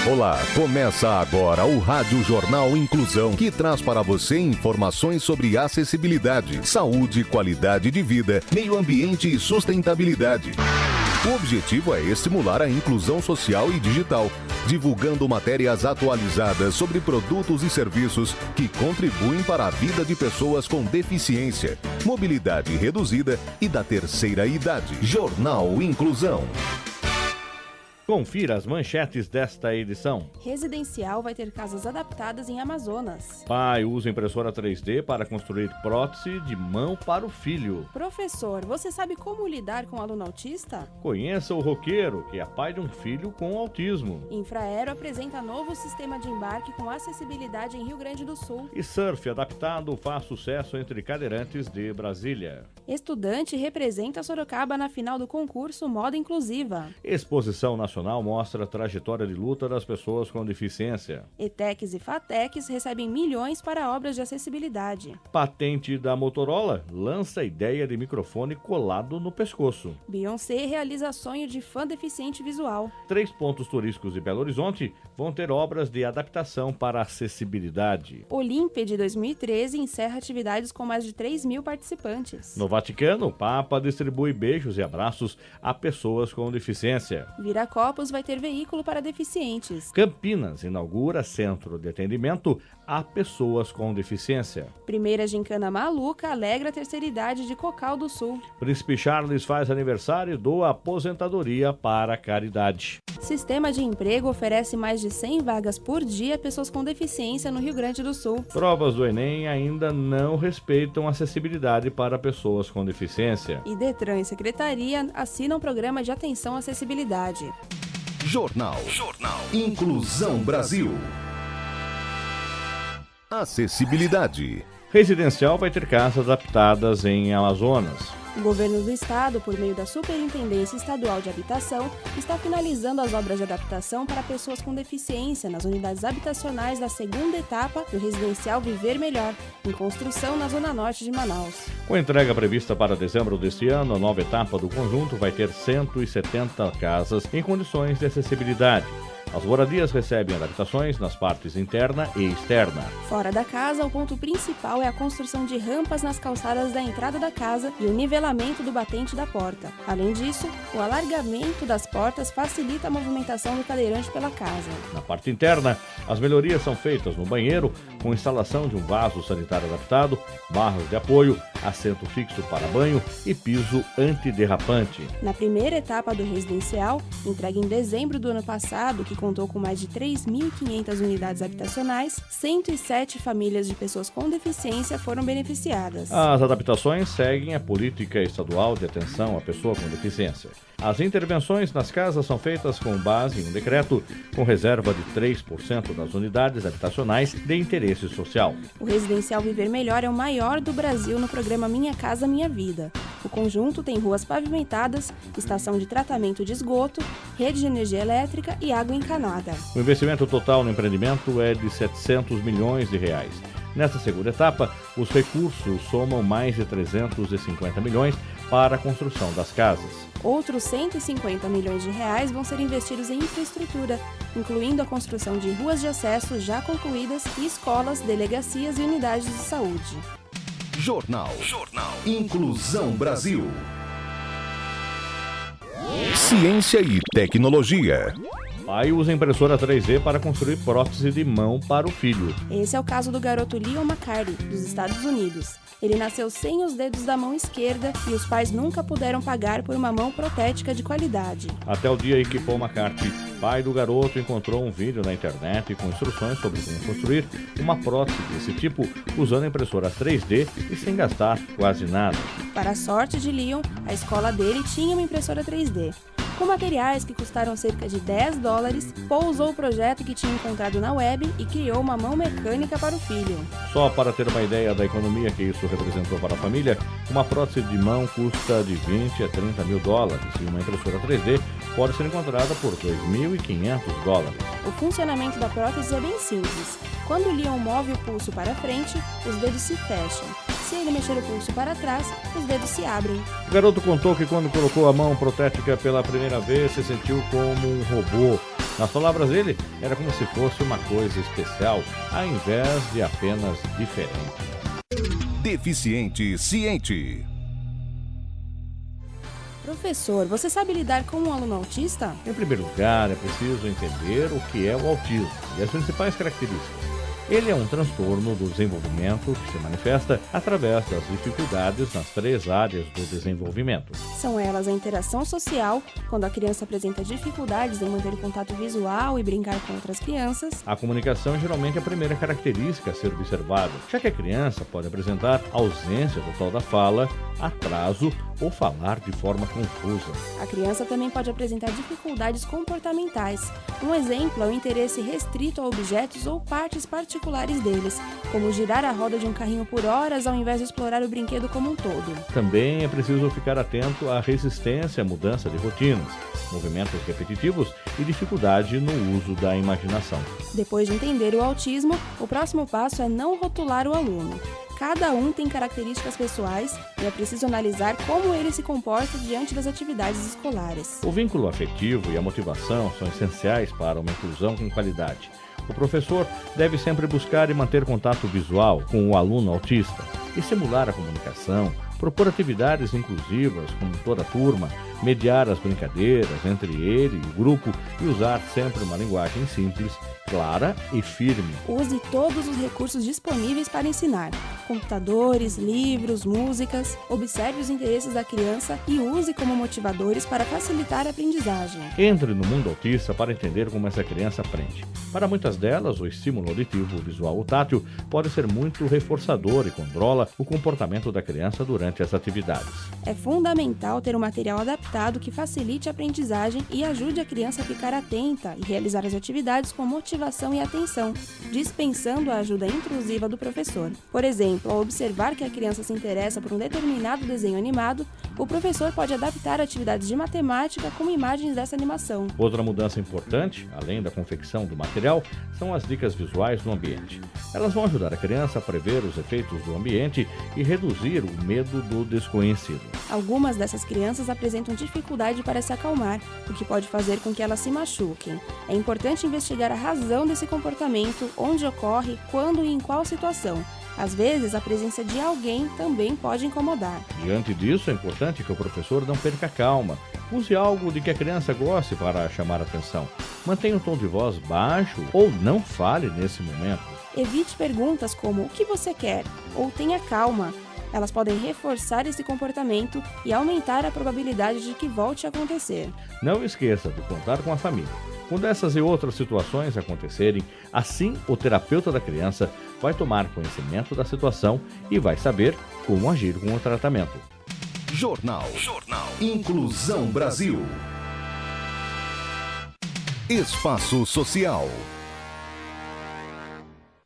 Olá, começa agora o Rádio Jornal Inclusão, que traz para você informações sobre acessibilidade, saúde, qualidade de vida, meio ambiente e sustentabilidade. O objetivo é estimular a inclusão social e digital, divulgando matérias atualizadas sobre produtos e serviços que contribuem para a vida de pessoas com deficiência, mobilidade reduzida e da terceira idade. Jornal Inclusão. Confira as manchetes desta edição. Residencial vai ter casas adaptadas em Amazonas. Pai usa impressora 3D para construir prótese de mão para o filho. Professor, você sabe como lidar com aluno autista? Conheça o roqueiro, que é pai de um filho com autismo. Infraero apresenta novo sistema de embarque com acessibilidade em Rio Grande do Sul. E surf adaptado faz sucesso entre cadeirantes de Brasília. Estudante representa Sorocaba na final do concurso Moda Inclusiva. Exposição Nacional mostra a trajetória de luta das pessoas com deficiência. ETECs e FATECs recebem milhões para obras de acessibilidade. Patente da Motorola lança a ideia de microfone colado no pescoço. Beyoncé realiza sonho de fã deficiente visual. 3 pontos turísticos de Belo Horizonte vão ter obras de adaptação para acessibilidade. Olímpia de 2013 encerra atividades com mais de 3.000 participantes. No Vaticano, o Papa distribui beijos e abraços a pessoas com deficiência. Viracopos vai ter veículo para deficientes. Campinas inaugura centro de atendimento a pessoas com deficiência. Primeira gincana maluca alegra a terceira idade de Cocal do Sul. Príncipe Charles faz aniversário e doa aposentadoria para a caridade. Sistema de emprego oferece mais de 100 vagas por dia a pessoas com deficiência no Rio Grande do Sul. Provas do Enem ainda não respeitam acessibilidade para pessoas com deficiência. E Detran e Secretaria assinam programa de atenção à acessibilidade. Jornal Inclusão Brasil. Acessibilidade. Residencial vai ter casas adaptadas em Amazonas. O governo do estado, por meio da Superintendência Estadual de Habitação, está finalizando as obras de adaptação para pessoas com deficiência nas unidades habitacionais da segunda etapa do residencial Viver Melhor, em construção na zona norte de Manaus. Com entrega prevista para dezembro deste ano, a nova etapa do conjunto vai ter 170 casas em condições de acessibilidade. As moradias recebem adaptações nas partes interna e externa. Fora da casa, o ponto principal é a construção de rampas nas calçadas da entrada da casa e o nivelamento do batente da porta. Além disso, o alargamento das portas facilita a movimentação do cadeirante pela casa. Na parte interna, as melhorias são feitas no banheiro, com instalação de um vaso sanitário adaptado, barras de apoio, assento fixo para banho e piso antiderrapante. Na primeira etapa do residencial, entregue em dezembro do ano passado, que contou com mais de 3.500 unidades habitacionais, 107 famílias de pessoas com deficiência foram beneficiadas. As adaptações seguem a política estadual de atenção à pessoa com deficiência. As intervenções nas casas são feitas com base em um decreto com reserva de 3% das unidades habitacionais de interesse social. O residencial Viver Melhor é o maior do Brasil no programa Minha Casa Minha Vida. O conjunto tem ruas pavimentadas, estação de tratamento de esgoto, rede de energia elétrica e água encanada. O investimento total no empreendimento é de 700 milhões de reais. Nesta segunda etapa, os recursos somam mais de 350 milhões para a construção das casas. Outros 150 milhões de reais vão ser investidos em infraestrutura, incluindo a construção de ruas de acesso já concluídas e escolas, delegacias e unidades de saúde. Jornal Inclusão Brasil. Ciência e tecnologia. Pai usa impressora 3D para construir prótese de mão para o filho. Esse é o caso do garoto Leon McCarty, dos Estados Unidos. Ele nasceu sem os dedos da mão esquerda e os pais nunca puderam pagar por uma mão protética de qualidade. Até o dia em que Paul McCarthy, pai do garoto, encontrou um vídeo na internet com instruções sobre como construir uma prótese desse tipo usando a impressora 3D e sem gastar quase nada. Para a sorte de Leon, a escola dele tinha uma impressora 3D. Com materiais que custaram cerca de $10, Paul usou o projeto que tinha encontrado na web e criou uma mão mecânica para o filho. Só para ter uma ideia da economia que isso representou para a família, uma prótese de mão custa de 20 a 30 mil dólares e uma impressora 3D pode ser encontrada por $2.500. O funcionamento da prótese é bem simples. Quando Leon move o pulso para frente, os dedos se fecham. Se ele mexer o pulso para trás, os dedos se abrem. O garoto contou que quando colocou a mão protética pela primeira vez, se sentiu como um robô. Nas palavras dele, era como se fosse uma coisa especial, ao invés de apenas diferente. Deficiente ciente. Professor, você sabe lidar com um aluno autista? Em primeiro lugar, é preciso entender o que é o autismo e as principais características. Ele é um transtorno do desenvolvimento que se manifesta através das dificuldades nas 3 áreas do desenvolvimento. São elas a interação social, quando a criança apresenta dificuldades em manter contato visual e brincar com outras crianças. A comunicação geralmente é a primeira característica a ser observada, já que a criança pode apresentar ausência total da fala, atraso ou falar de forma confusa. A criança também pode apresentar dificuldades comportamentais. Um exemplo é o interesse restrito a objetos ou partes particulares deles, como girar a roda de um carrinho por horas ao invés de explorar o brinquedo como um todo. Também é preciso ficar atento à resistência à mudança de rotinas, movimentos repetitivos e dificuldade no uso da imaginação. Depois de entender o autismo, o próximo passo é não rotular o aluno. Cada um tem características pessoais e é preciso analisar como ele se comporta diante das atividades escolares. O vínculo afetivo e a motivação são essenciais para uma inclusão com qualidade. O professor deve sempre buscar e manter contato visual com o aluno autista, estimular a comunicação, propor atividades inclusivas com toda a turma, mediar as brincadeiras entre ele e o grupo e usar sempre uma linguagem simples, clara e firme. Use todos os recursos disponíveis para ensinar: computadores, livros, músicas. Observe os interesses da criança e use como motivadores para facilitar a aprendizagem. Entre no mundo autista para entender como essa criança aprende. Para muitas delas, o estímulo auditivo, visual ou tátil pode ser muito reforçador e controla o comportamento da criança durante as atividades. É fundamental ter um material adaptado que facilite a aprendizagem e ajude a criança a ficar atenta e realizar as atividades com motivação e atenção, dispensando a ajuda intrusiva do professor. Por exemplo, ao observar que a criança se interessa por um determinado desenho animado, o professor pode adaptar atividades de matemática com imagens dessa animação. Outra mudança importante, além da confecção do material, são as dicas visuais do ambiente. Elas vão ajudar a criança a prever os efeitos do ambiente e reduzir o medo do desconhecido. Algumas dessas crianças apresentam dificuldade para se acalmar, o que pode fazer com que elas se machuquem. É importante investigar a razão desse comportamento, onde ocorre, quando e em qual situação. Às vezes, a presença de alguém também pode incomodar. Diante disso, é importante que o professor não perca a calma. Use algo de que a criança goste para chamar a atenção. Mantenha o tom de voz baixo ou não fale nesse momento. Evite perguntas como "o que você quer?" ou "tenha calma". Elas podem reforçar esse comportamento e aumentar a probabilidade de que volte a acontecer. Não esqueça de contar com a família. Quando essas e outras situações acontecerem, assim o terapeuta da criança vai tomar conhecimento da situação e vai saber como agir com o tratamento. Jornal Inclusão Brasil. Espaço Social.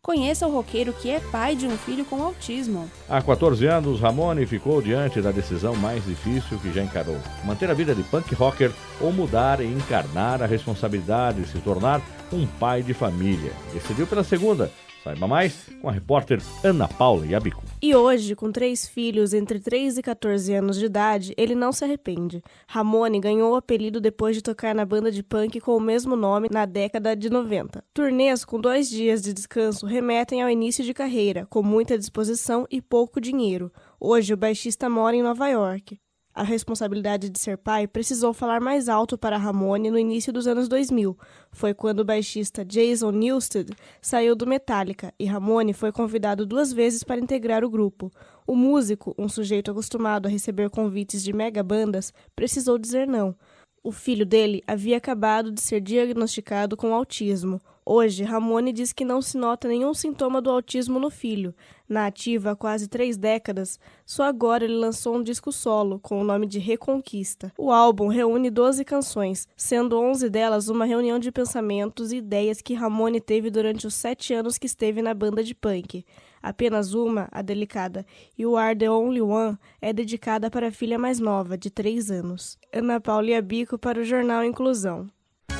Conheça o roqueiro que é pai de um filho com autismo. Há 14 anos, Ramone ficou diante da decisão mais difícil que já encarou: manter a vida de punk rocker ou mudar e encarnar a responsabilidade de se tornar um pai de família. Decidiu pela segunda. Saiba mais com a repórter Ana Paula Yabico. E hoje, com 3 filhos entre 3 e 14 anos de idade, ele não se arrepende. Ramone ganhou o apelido depois de tocar na banda de punk com o mesmo nome na década de 90. Turnês com 2 dias de descanso remetem ao início de carreira, com muita disposição e pouco dinheiro. Hoje, o baixista mora em Nova York. A responsabilidade de ser pai precisou falar mais alto para Ramone no início dos anos 2000. Foi quando o baixista Jason Newsted saiu do Metallica e Ramone foi convidado 2 vezes para integrar o grupo. O músico, um sujeito acostumado a receber convites de mega bandas, precisou dizer não. O filho dele havia acabado de ser diagnosticado com autismo. Hoje, Ramone diz que não se nota nenhum sintoma do autismo no filho. Na ativa há quase 3 décadas, só agora ele lançou um disco solo com o nome de Reconquista. O álbum reúne 12 canções, sendo 11 delas uma reunião de pensamentos e ideias que Ramone teve durante os 7 anos que esteve na banda de punk. Apenas uma, a delicada You Are The Only One, é dedicada para a filha mais nova, de 3 anos. Ana Paula Yabico para o Jornal Inclusão.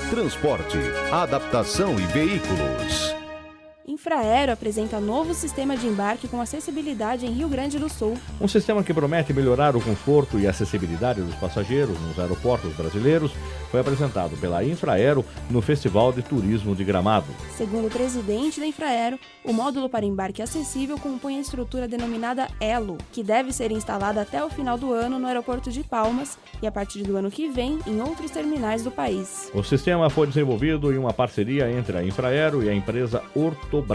Transporte, adaptação e veículos. Infraero apresenta novo sistema de embarque com acessibilidade em Rio Grande do Sul. Um sistema que promete melhorar o conforto e acessibilidade dos passageiros nos aeroportos brasileiros foi apresentado pela Infraero no Festival de Turismo de Gramado. Segundo o presidente da Infraero, o módulo para embarque acessível compõe a estrutura denominada Elo, que deve ser instalada até o final do ano no aeroporto de Palmas e a partir do ano que vem em outros terminais do país. O sistema foi desenvolvido em uma parceria entre a Infraero e a empresa Ortobras,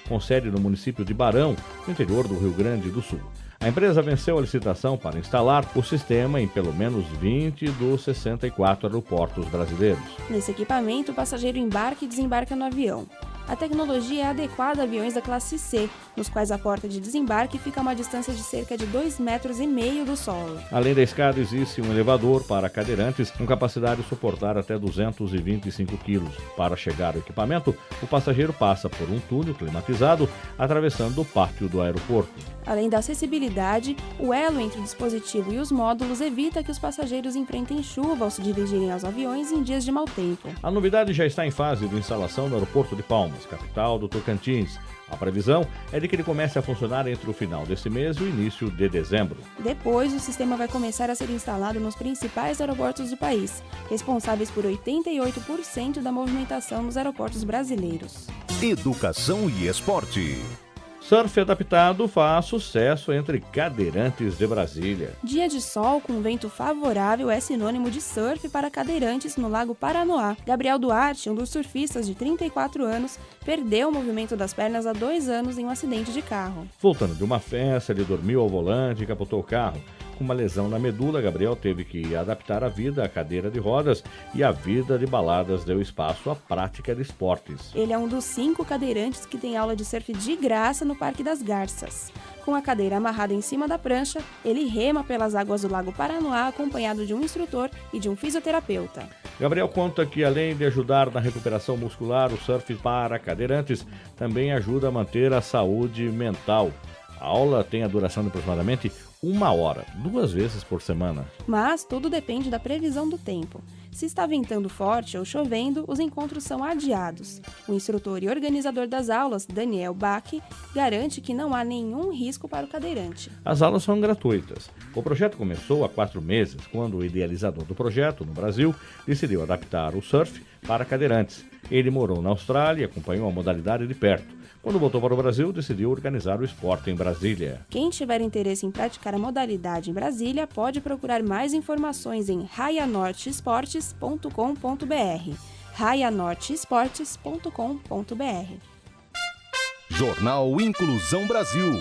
com sede no município de Barão, no interior do Rio Grande do Sul. A empresa venceu a licitação para instalar o sistema em pelo menos 20 dos 64 aeroportos brasileiros. Nesse equipamento, o passageiro embarca e desembarca no avião. A tecnologia é adequada a aviões da classe C, nos quais a porta de desembarque fica a uma distância de cerca de 2,5 metros do solo. Além da escada, existe um elevador para cadeirantes com capacidade de suportar até 225 quilos. Para chegar ao equipamento, o passageiro passa por um túnel climatizado, atravessando o pátio do aeroporto. Além da acessibilidade, o elo entre o dispositivo e os módulos evita que os passageiros enfrentem chuva ao se dirigirem aos aviões em dias de mau tempo. A novidade já está em fase de instalação no aeroporto de Palmas, capital do Tocantins. A previsão é de que ele comece a funcionar entre o final deste mês e o início de dezembro. Depois, o sistema vai começar a ser instalado nos principais aeroportos do país, responsáveis por 88% da movimentação nos aeroportos brasileiros. Educação e esporte. Surf adaptado faz sucesso entre cadeirantes de Brasília. Dia de sol com vento favorável é sinônimo de surf para cadeirantes no Lago Paranoá. Gabriel Duarte, um dos surfistas de 34 anos, perdeu o movimento das pernas há 2 anos em um acidente de carro. Voltando de uma festa, ele dormiu ao volante e capotou o carro. Com uma lesão na medula, Gabriel teve que adaptar a vida à cadeira de rodas e a vida de baladas deu espaço à prática de esportes. Ele é um dos 5 cadeirantes que tem aula de surf de graça no Parque das Garças. Com a cadeira amarrada em cima da prancha, ele rema pelas águas do Lago Paranoá acompanhado de um instrutor e de um fisioterapeuta. Gabriel conta que, além de ajudar na recuperação muscular, o surf para cadeirantes também ajuda a manter a saúde mental. A aula tem a duração de aproximadamente 1 hora, 2 vezes por semana. Mas tudo depende da previsão do tempo. Se está ventando forte ou chovendo, os encontros são adiados. O instrutor e organizador das aulas, Daniel Bach, garante que não há nenhum risco para o cadeirante. As aulas são gratuitas. O projeto começou há 4 meses, quando o idealizador do projeto, no Brasil, decidiu adaptar o surf para cadeirantes. Ele morou na Austrália e acompanhou a modalidade de perto. Quando voltou para o Brasil, decidiu organizar o esporte em Brasília. Quem tiver interesse em praticar a modalidade em Brasília pode procurar mais informações em raianorteesportes.com.br. raianorteesportes.com.br. Jornal Inclusão Brasil.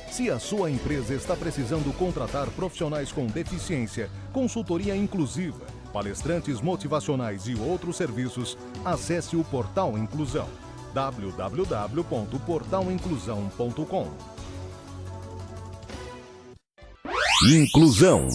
Se a sua empresa está precisando contratar profissionais com deficiência, consultoria inclusiva, palestrantes motivacionais e outros serviços, acesse o Portal Inclusão. www.portalinclusão.com. Inclusão.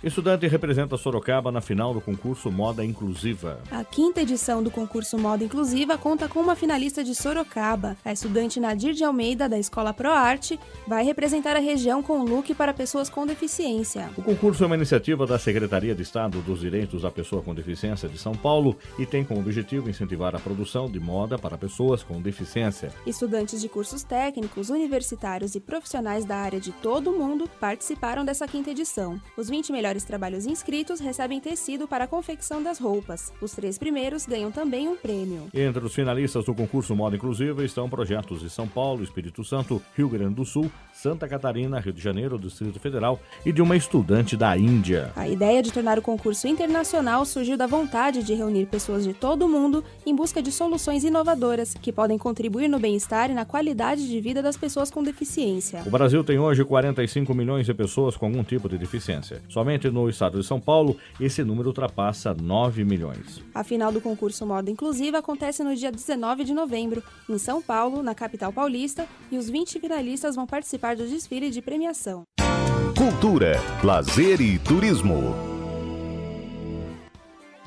Estudante representa Sorocaba na final do concurso Moda Inclusiva. A 5ª edição do concurso Moda Inclusiva conta com uma finalista de Sorocaba. A estudante Nadir de Almeida, da Escola ProArte, vai representar a região com look para pessoas com deficiência. O concurso é uma iniciativa da Secretaria de Estado dos Direitos da Pessoa com Deficiência de São Paulo e tem como objetivo incentivar a produção de moda para pessoas com deficiência. Estudantes de cursos técnicos, universitários e profissionais da área de todo o mundo participaram dessa 5ª edição. Os 20 melhores trabalhos inscritos recebem tecido para a confecção das roupas. Os 3 primeiros ganham também um prêmio. Entre os finalistas do concurso Moda Inclusiva estão projetos de São Paulo, Espírito Santo, Rio Grande do Sul, Santa Catarina, Rio de Janeiro, Distrito Federal e de uma estudante da Índia. A ideia de tornar o concurso internacional surgiu da vontade de reunir pessoas de todo o mundo em busca de soluções inovadoras que podem contribuir no bem-estar e na qualidade de vida das pessoas com deficiência. O Brasil tem hoje 45 milhões de pessoas com algum tipo de deficiência. Somente no estado de São Paulo, esse número ultrapassa 9 milhões. A final do concurso Moda Inclusiva acontece no dia 19 de novembro, em São Paulo, na capital paulista, e os 20 finalistas vão participar do desfile de premiação. Cultura, lazer e turismo.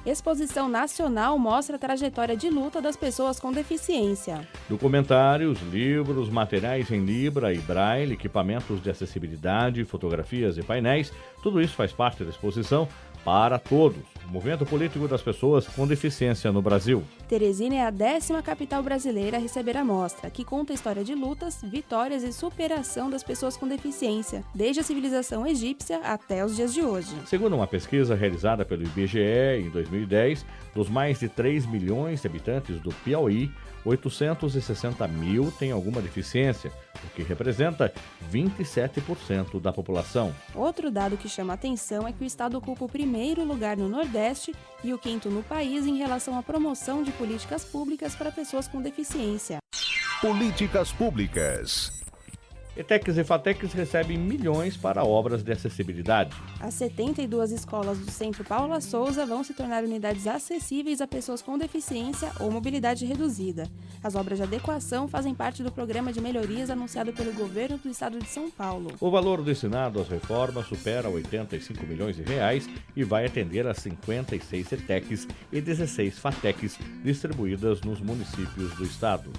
Exposição nacional mostra a trajetória de luta das pessoas com deficiência. Documentários, livros, materiais em Libra e Braille, equipamentos de acessibilidade, fotografias e painéis, tudo isso faz parte da exposição para Todos, o movimento político das pessoas com deficiência no Brasil. Teresina é a 10ª capital brasileira a receber a mostra, que conta a história de lutas, vitórias e superação das pessoas com deficiência, desde a civilização egípcia até os dias de hoje. Segundo uma pesquisa realizada pelo IBGE em 2010, dos mais de 3 milhões de habitantes do Piauí, 860 mil têm alguma deficiência, o que representa 27% da população. Outro dado que chama a atenção é que o estado ocupa o primeiro lugar no Nordeste e o 5º no país em relação à promoção de políticas públicas para pessoas com deficiência. Políticas públicas. ETECs e FATECs recebem milhões para obras de acessibilidade. As 72 escolas do Centro Paula Souza vão se tornar unidades acessíveis a pessoas com deficiência ou mobilidade reduzida. As obras de adequação fazem parte do programa de melhorias anunciado pelo governo do estado de São Paulo. O valor destinado às reformas supera 85 milhões de reais e vai atender a 56 ETECs e 16 FATECs distribuídas nos municípios do estado.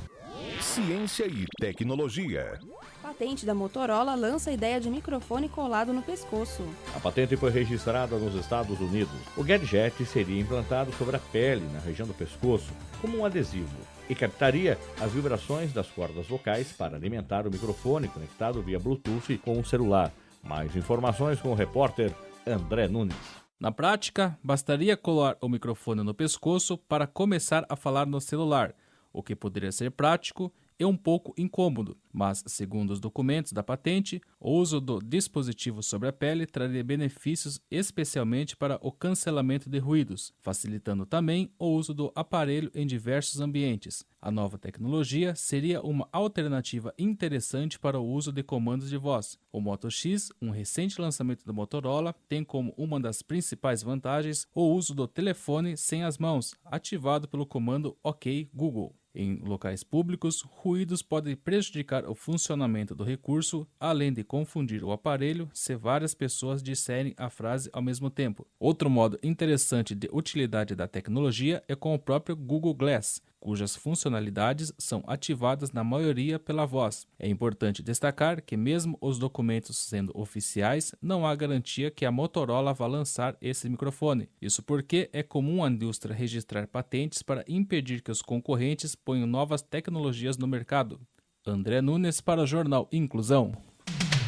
Ciência e tecnologia. Patente da Motorola lança a ideia de microfone colado no pescoço. A patente foi registrada nos Estados Unidos. O gadget seria implantado sobre a pele, na região do pescoço, como um adesivo, e captaria as vibrações das cordas vocais para alimentar o microfone conectado via Bluetooth com o celular. Mais informações com o repórter André Nunes. Na prática, bastaria colar o microfone no pescoço para começar a falar no celular, o que poderia ser prático e um pouco incômodo, mas, segundo os documentos da patente, o uso do dispositivo sobre a pele traria benefícios especialmente para o cancelamento de ruídos, facilitando também o uso do aparelho em diversos ambientes. A nova tecnologia seria uma alternativa interessante para o uso de comandos de voz. O Moto X, um recente lançamento da Motorola, tem como uma das principais vantagens o uso do telefone sem as mãos, ativado pelo comando OK Google. Em locais públicos, ruídos podem prejudicar o funcionamento do recurso, além de confundir o aparelho se várias pessoas disserem a frase ao mesmo tempo. Outro modo interessante de utilidade da tecnologia é com o próprio Google Glass, cujas funcionalidades são ativadas na maioria pela voz. É importante destacar que mesmo os documentos sendo oficiais, não há garantia que a Motorola vá lançar esse microfone. Isso porque é comum a indústria registrar patentes para impedir que os concorrentes ponham novas tecnologias no mercado. André Nunes para o Jornal Inclusão.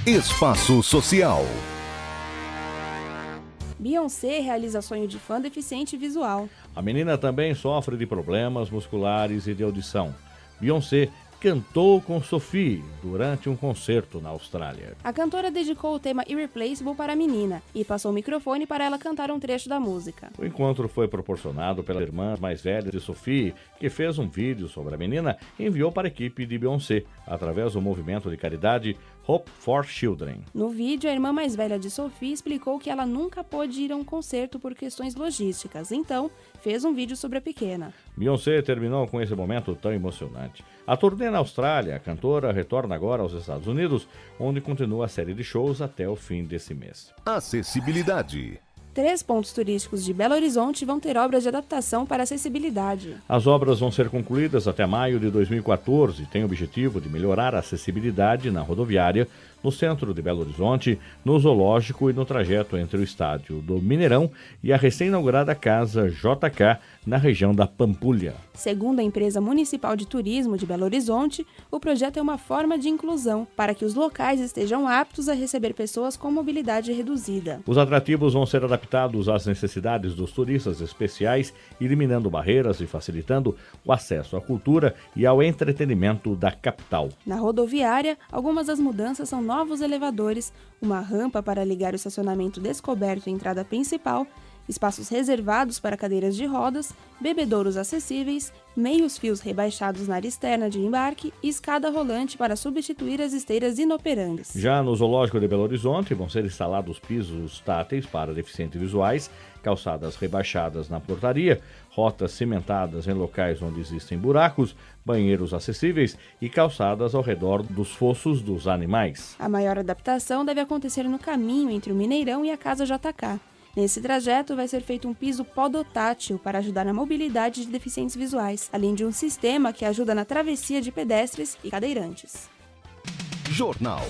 Espaço Social. Beyoncé realiza sonho de fã deficiente visual. A menina também sofre de problemas musculares e de audição. Beyoncé cantou com Sophie durante um concerto na Austrália. A cantora dedicou o tema Irreplaceable para a menina e passou o microfone para ela cantar um trecho da música. O encontro foi proporcionado pela irmã mais velha de Sophie, que fez um vídeo sobre a menina e enviou para a equipe de Beyoncé, através do movimento de caridade Hope for Children. No vídeo, a irmã mais velha de Sophie explicou que ela nunca pôde ir a um concerto por questões logísticas, então fez um vídeo sobre a pequena. Beyoncé terminou com esse momento tão emocionante. A turnê na Austrália, a cantora retorna agora aos Estados Unidos, onde continua a série de shows até o fim desse mês. Acessibilidade. 3 pontos turísticos de Belo Horizonte vão ter obras de adaptação para acessibilidade. As obras vão ser concluídas até maio de 2014 e têm o objetivo de melhorar a acessibilidade na rodoviária, no centro de Belo Horizonte, no zoológico e no trajeto entre o estádio do Mineirão e a recém-inaugurada Casa JK, na região da Pampulha. Segundo a empresa municipal de turismo de Belo Horizonte, o projeto é uma forma de inclusão para que os locais estejam aptos a receber pessoas com mobilidade reduzida. Os atrativos vão ser adaptados às necessidades dos turistas especiais, eliminando barreiras e facilitando o acesso à cultura e ao entretenimento da capital. Na rodoviária, algumas das mudanças são novos elevadores, uma rampa para ligar o estacionamento descoberto à entrada principal, espaços reservados para cadeiras de rodas, bebedouros acessíveis, meios fios rebaixados na área externa de embarque e escada rolante para substituir as esteiras inoperantes. Já no Zoológico de Belo Horizonte vão ser instalados pisos táteis para deficientes visuais, calçadas rebaixadas na portaria, rotas cimentadas em locais onde existem buracos, banheiros acessíveis e calçadas ao redor dos fossos dos animais. A maior adaptação deve acontecer no caminho entre o Mineirão e a Casa JK. Nesse trajeto vai ser feito um piso podotátil para ajudar na mobilidade de deficientes visuais, além de um sistema que ajuda na travessia de pedestres e cadeirantes. Jornal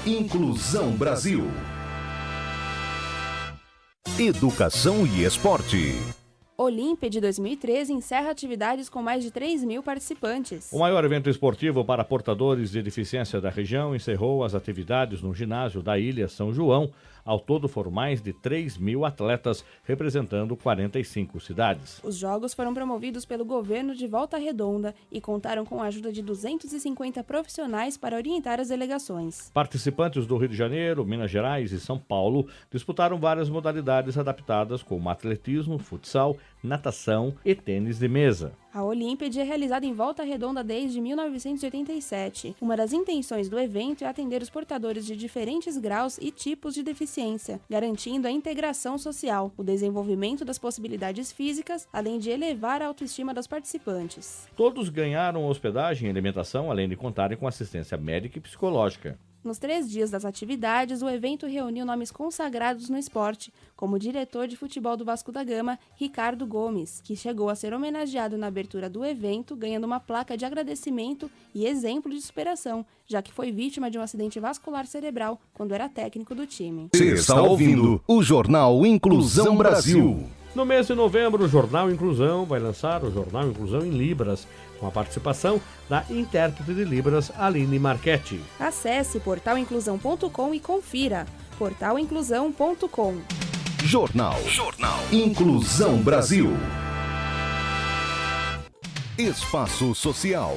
Inclusão Brasil. Educação e esporte. Olímpia de 2013 encerra atividades com mais de 3.000 participantes. O maior evento esportivo para portadores de deficiência da região encerrou as atividades no ginásio da Ilha São João. Ao todo foram mais de 3.000 atletas, representando 45 cidades. Os jogos foram promovidos pelo governo de Volta Redonda e contaram com a ajuda de 250 profissionais para orientar as delegações. Participantes do Rio de Janeiro, Minas Gerais e São Paulo disputaram várias modalidades adaptadas como atletismo, futsal, natação e tênis de mesa. A Olímpia é realizada em Volta Redonda desde 1987. Uma das intenções do evento é atender os portadores de diferentes graus e tipos de deficiência, garantindo a integração social, o desenvolvimento das possibilidades físicas, além de elevar a autoestima dos participantes. Todos ganharam hospedagem e alimentação, além de contarem com assistência médica e psicológica. Nos 3 dias das atividades, o evento reuniu nomes consagrados no esporte, como o diretor de futebol do Vasco da Gama, Ricardo Gomes, que chegou a ser homenageado na abertura do evento, ganhando uma placa de agradecimento e exemplo de superação, já que foi vítima de um acidente vascular cerebral quando era técnico do time. Você está ouvindo o Jornal Inclusão Brasil. No mês de novembro, o Jornal Inclusão vai lançar o Jornal Inclusão em Libras, com a participação da intérprete de Libras, Aline Marchetti. Acesse portalinclusão.com e confira. portalinclusão.com. Jornal Inclusão Brasil. Espaço Social.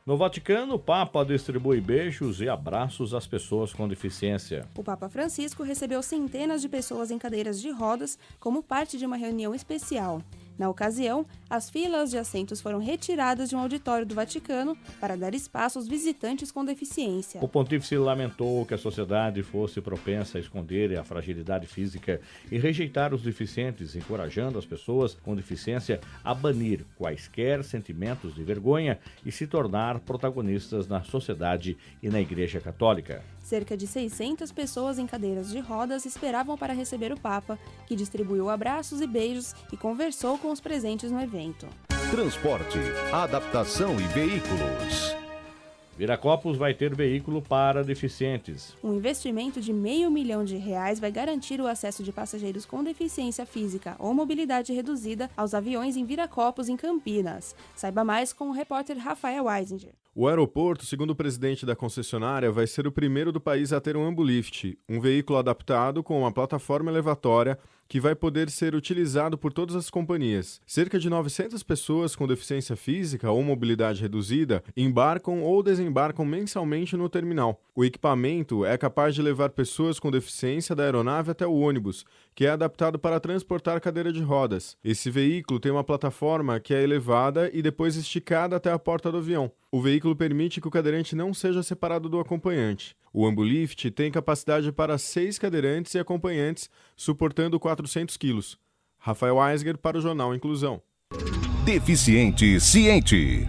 No Vaticano, o Papa distribui beijos e abraços às pessoas com deficiência. O Papa Francisco recebeu centenas de pessoas em cadeiras de rodas como parte de uma reunião especial. Na ocasião, as filas de assentos foram retiradas de um auditório do Vaticano para dar espaço aos visitantes com deficiência. O pontífice lamentou que a sociedade fosse propensa a esconder a fragilidade física e rejeitar os deficientes, encorajando as pessoas com deficiência a banir quaisquer sentimentos de vergonha e se tornar protagonistas na sociedade e na Igreja Católica. Cerca de 600 pessoas em cadeiras de rodas esperavam para receber o Papa, que distribuiu abraços e beijos e conversou com os presentes no evento. Transporte, adaptação e veículos. Viracopos vai ter veículo para deficientes. Um investimento de R$500 milhão vai garantir o acesso de passageiros com deficiência física ou mobilidade reduzida aos aviões em Viracopos, em Campinas. Saiba mais com o repórter Rafael Weisinger. O aeroporto, segundo o presidente da concessionária, vai ser o primeiro do país a ter um Ambulift, um veículo adaptado com uma plataforma elevatória que vai poder ser utilizado por todas as companhias. Cerca de 900 pessoas com deficiência física ou mobilidade reduzida embarcam ou desembarcam mensalmente no terminal. O equipamento é capaz de levar pessoas com deficiência da aeronave até o ônibus, que é adaptado para transportar cadeira de rodas. Esse veículo tem uma plataforma que é elevada e depois esticada até a porta do avião. O veículo permite que o cadeirante não seja separado do acompanhante. O Ambulift tem capacidade para 6 cadeirantes e acompanhantes, suportando 400 quilos. Rafael Weisger para o Jornal Inclusão. Deficiente ciente.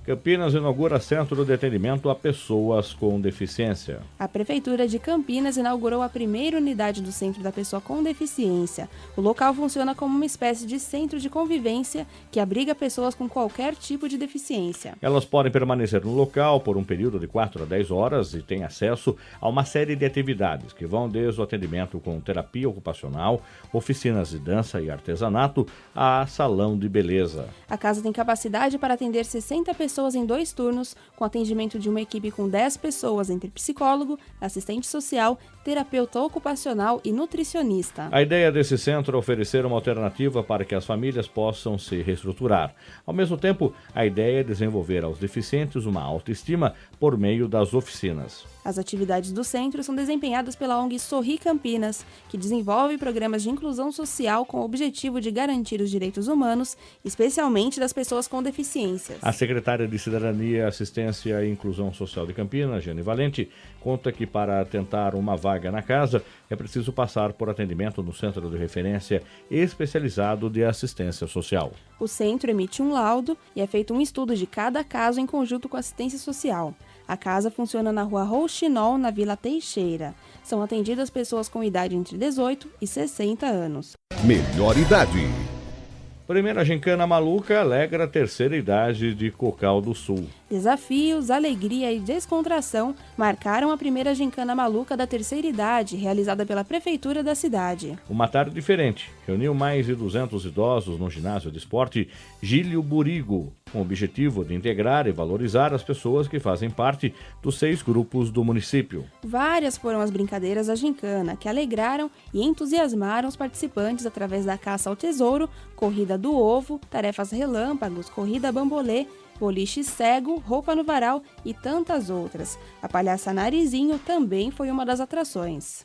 Campinas inaugura centro de atendimento a pessoas com deficiência. A Prefeitura de Campinas inaugurou a primeira unidade do Centro da Pessoa com Deficiência. O local funciona como uma espécie de centro de convivência que abriga pessoas com qualquer tipo de deficiência. Elas podem permanecer no local por um período de 4 a 10 horas e têm acesso a uma série de atividades que vão desde o atendimento com terapia ocupacional, oficinas de dança e artesanato, a salão de beleza. A casa tem capacidade para atender 60 pessoas em 2 turnos, com atendimento de uma equipe com 10 pessoas entre psicólogo, assistente social, terapeuta ocupacional e nutricionista. A ideia desse centro é oferecer uma alternativa para que as famílias possam se reestruturar. Ao mesmo tempo, a ideia é desenvolver aos deficientes uma autoestima por meio das oficinas. As atividades do centro são desempenhadas pela ONG Sorri Campinas, que desenvolve programas de inclusão social com o objetivo de garantir os direitos humanos, especialmente das pessoas com deficiências. A secretária de Cidadania, Assistência e Inclusão Social de Campinas, Jane Valente, conta que para tentar uma vaga na casa é preciso passar por atendimento no Centro de Referência Especializado de Assistência Social. O centro emite um laudo e é feito um estudo de cada caso em conjunto com a assistência social. A casa funciona na rua Rouxinol, na Vila Teixeira. São atendidas pessoas com idade entre 18 e 60 anos. Melhor idade. Primeira gincana maluca alegra a terceira idade de Cocal do Sul. Desafios, alegria e descontração marcaram a primeira gincana maluca da terceira idade, realizada pela prefeitura da cidade. Uma tarde diferente reuniu mais de 200 idosos no ginásio de esporte Gílio Burigo, com o objetivo de integrar e valorizar as pessoas que fazem parte dos 6 grupos do município. Várias foram as brincadeiras da gincana, que alegraram e entusiasmaram os participantes através da caça ao tesouro, corrida do ovo, tarefas relâmpagos, corrida bambolê, boliche cego, roupa no varal e tantas outras. A palhaça Narizinho também foi uma das atrações.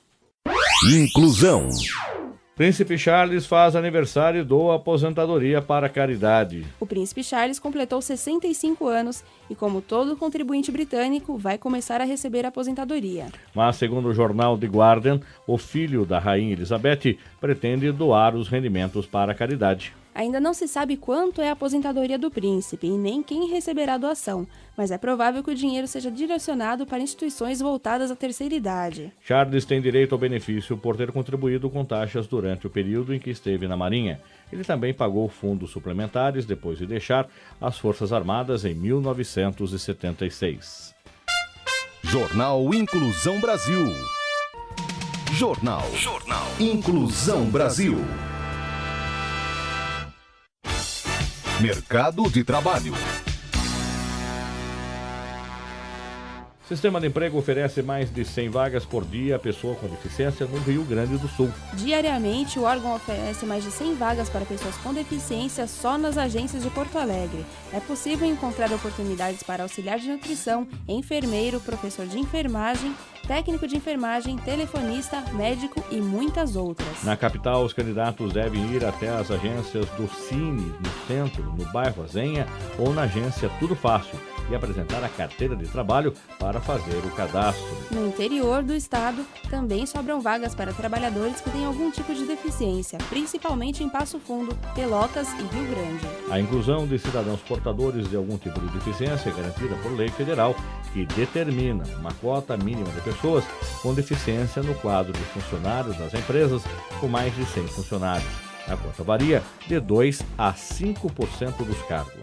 Inclusão. Príncipe Charles faz aniversário e doa aposentadoria para a caridade. O Príncipe Charles completou 65 anos e, como todo contribuinte britânico, vai começar a receber a aposentadoria. Mas, segundo o jornal The Guardian, o filho da Rainha Elizabeth pretende doar os rendimentos para a caridade. Ainda não se sabe quanto é a aposentadoria do príncipe e nem quem receberá a doação, mas é provável que o dinheiro seja direcionado para instituições voltadas à terceira idade. Charles tem direito ao benefício por ter contribuído com taxas durante o período em que esteve na Marinha. Ele também pagou fundos suplementares depois de deixar as Forças Armadas em 1976. Jornal Inclusão Brasil. Jornal Inclusão Brasil. Mercado de trabalho. O Sistema de Emprego oferece mais de 100 vagas por dia a pessoa com deficiência no Rio Grande do Sul. Diariamente, o órgão oferece mais de 100 vagas para pessoas com deficiência só nas agências de Porto Alegre. É possível encontrar oportunidades para auxiliar de nutrição, enfermeiro, professor de enfermagem, técnico de enfermagem, telefonista, médico e muitas outras. Na capital, os candidatos devem ir até as agências do Cine, no centro, no bairro Azenha ou na agência Tudo Fácil e apresentar a carteira de trabalho para fazer o cadastro. No interior do estado, também sobram vagas para trabalhadores que têm algum tipo de deficiência, principalmente em Passo Fundo, Pelotas e Rio Grande. A inclusão de cidadãos portadores de algum tipo de deficiência é garantida por lei federal, que determina uma quota mínima de pessoas com deficiência no quadro de funcionários das empresas com mais de 100 funcionários. A quota varia de 2% a 5% dos cargos.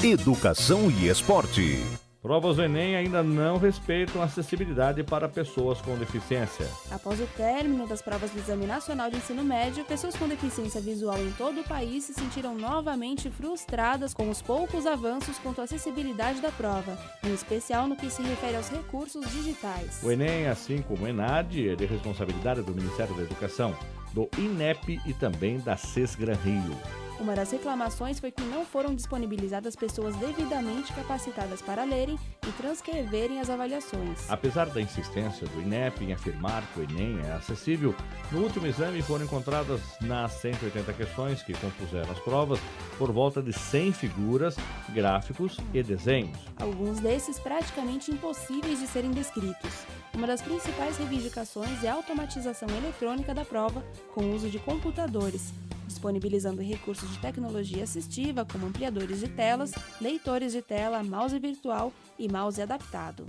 Educação e esporte. Provas do Enem ainda não respeitam a acessibilidade para pessoas com deficiência. Após o término das provas do Exame Nacional de Ensino Médio, pessoas com deficiência visual em todo o país se sentiram novamente frustradas com os poucos avanços quanto à acessibilidade da prova, em especial no que se refere aos recursos digitais. O Enem, assim como o ENAD, é de responsabilidade do Ministério da Educação, do INEP e também da Sesgran Rio. Uma das reclamações foi que não foram disponibilizadas pessoas devidamente capacitadas para lerem e transcreverem as avaliações. Apesar da insistência do INEP em afirmar que o Enem é acessível, no último exame foram encontradas nas 180 questões que compuseram as provas por volta de 100 figuras, gráficos e desenhos. Alguns desses praticamente impossíveis de serem descritos. Uma das principais reivindicações é a automatização eletrônica da prova com o uso de computadores, disponibilizando recursos de tecnologia assistiva como ampliadores de telas, leitores de tela, mouse virtual e mouse adaptado.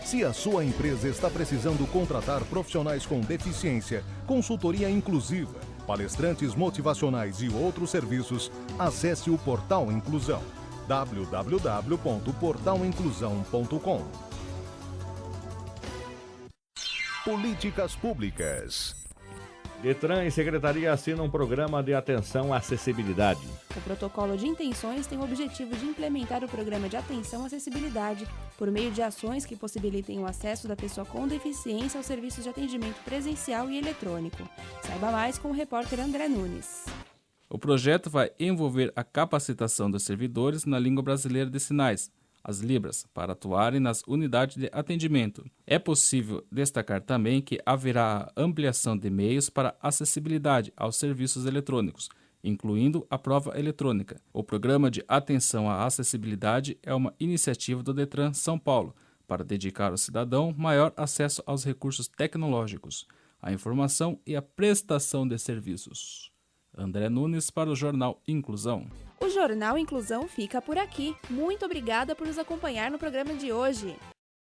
Se a sua empresa está precisando contratar profissionais com deficiência, consultoria inclusiva, palestrantes motivacionais e outros serviços, acesse o Portal Inclusão. www.portalinclusão.com. Políticas públicas. Detran e Secretaria assinam um programa de atenção à acessibilidade. O protocolo de intenções tem o objetivo de implementar o programa de atenção à acessibilidade por meio de ações que possibilitem o acesso da pessoa com deficiência aos serviços de atendimento presencial e eletrônico. Saiba mais com o repórter André Nunes. O projeto vai envolver a capacitação dos servidores na língua brasileira de sinais, as Libras, para atuarem nas unidades de atendimento. É possível destacar também que haverá ampliação de meios para acessibilidade aos serviços eletrônicos, incluindo a prova eletrônica. O Programa de Atenção à Acessibilidade é uma iniciativa do Detran São Paulo para dedicar ao cidadão maior acesso aos recursos tecnológicos, à informação e à prestação de serviços. André Nunes para o Jornal Inclusão. O Jornal Inclusão fica por aqui. Muito obrigada por nos acompanhar no programa de hoje.